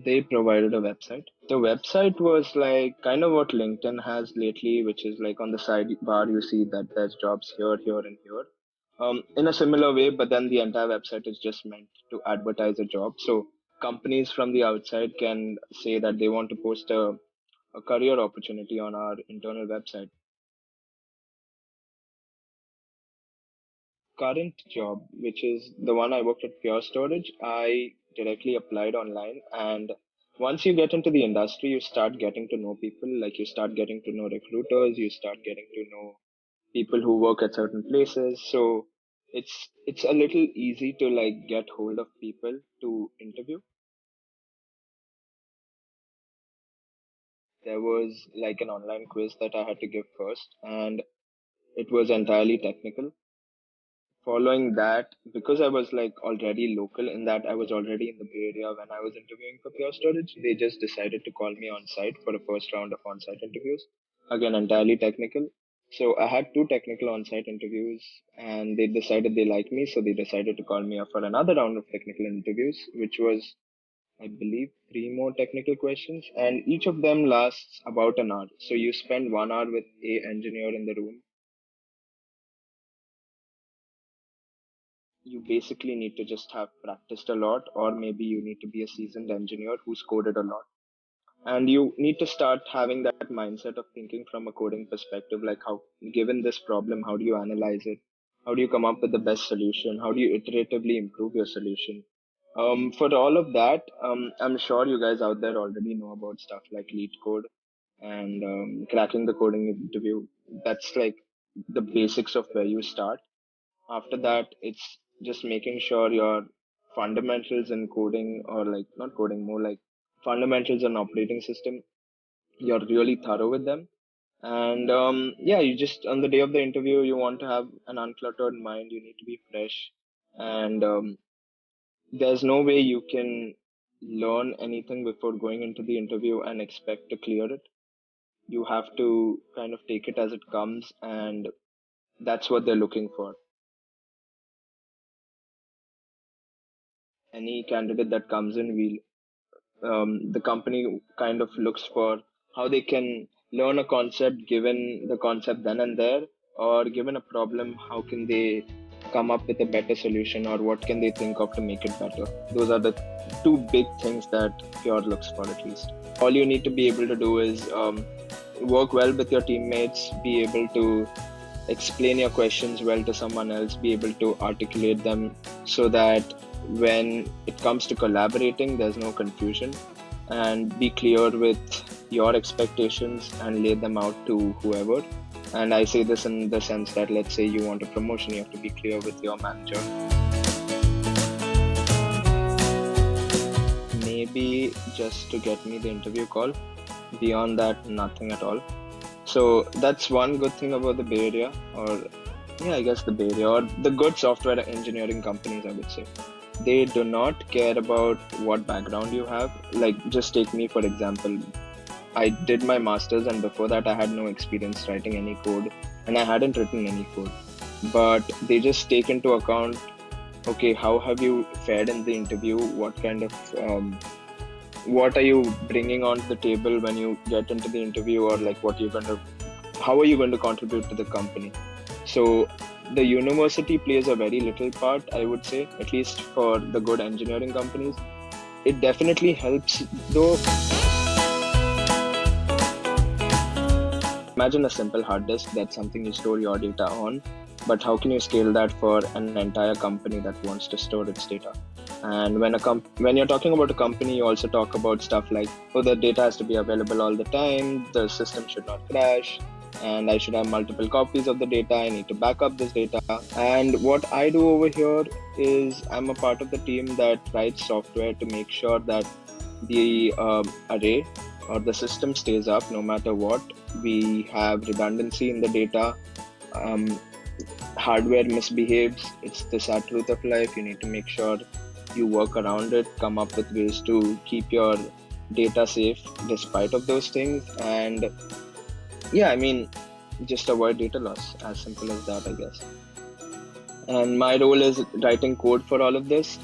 They provided a website. The website was like kind of what LinkedIn has lately, which is like on the sidebar you see that there's jobs here, here, and here. In a similar way, but then the entire website is just meant to advertise a job. So companies from the outside can say that they want to post a career opportunity on our internal website. Current job, which is the one I worked at Pure Storage, I directly applied online. And once you get into the industry, you start getting to know people. Like you start getting to know recruiters, you start getting to know people who work at certain places. So it's a little easy to like get hold of people to interview. There was like an online quiz that I had to give first, and it was entirely technical. Following that, because I was like already local in that I was already in the Bay Area when I was interviewing for Pure Storage, they just decided to call me on site for a first round of on site interviews. Again, entirely technical. So I had two technical on site interviews and they decided they liked me. So they decided to call me up for another round of technical interviews, which was, I believe, three more technical questions. And each of them lasts about an hour. So you spend 1 hour with a engineer in the room. You basically need to just have practiced a lot, or maybe you need to be a seasoned engineer who's coded a lot. And you need to start having that mindset of thinking from a coding perspective, like how, given this problem, how do you analyze it? How do you come up with the best solution? How do you iteratively improve your solution? For all of that, I'm sure you guys out there already know about stuff like lead code and cracking the coding interview. That's like the basics of where you start. After that, it's just making sure your fundamentals in coding, or like not coding, more like fundamentals in operating system, you're really thorough with them. And yeah, you just on the day of the interview, you want to have an uncluttered mind. You need to be fresh, and there's no way you can learn anything before going into the interview and expect to clear it. You have to kind of take it as it comes, and that's what they're looking for. Any candidate that comes in, the company kind of looks for how they can learn a concept, given the concept then and there, or given a problem, how can they come up with a better solution, or what can they think of to make it better. Those are the two big things that Pure looks for, at least. All you need to be able to do is work well with your teammates, be able to explain your questions well to someone else, be able to articulate them so that when it comes to collaborating, there's no confusion, and be clear with your expectations and lay them out to whoever. And I say this in the sense that, let's say you want a promotion, you have to be clear with your manager. Maybe just to get me the interview call. Beyond that, nothing at all. So that's one good thing about the Bay Area, or yeah, I guess the Bay Area, or the good software engineering companies, I would say. They do not care about what background you have. Like, just take me for example. I did my master's, and before that, I had no experience writing any code, and I hadn't written any code. But they just take into account, okay, how have you fared in the interview? What are you bringing onto the table when you get into the interview, or like how are you going to contribute to the company? So the university plays a very little part, I would say, at least for the good engineering companies. It definitely helps though. Imagine a simple hard disk, that's something you store your data on, but how can you scale that for an entire company that wants to store its data? And when you're talking about a company, you also talk about stuff like, oh, the data has to be available all the time, the system should not crash, and I should have multiple copies of the data. I need to back up this data. And what I do over here is I'm a part of the team that writes software to make sure that the array or the system stays up no matter what. We have redundancy in the data. Hardware misbehaves. It's the sad truth of life. You need to make sure you work around it, come up with ways to keep your data safe despite of those things. And yeah, I mean, just avoid data loss, as simple as that, I guess. And my role is writing code for all of this.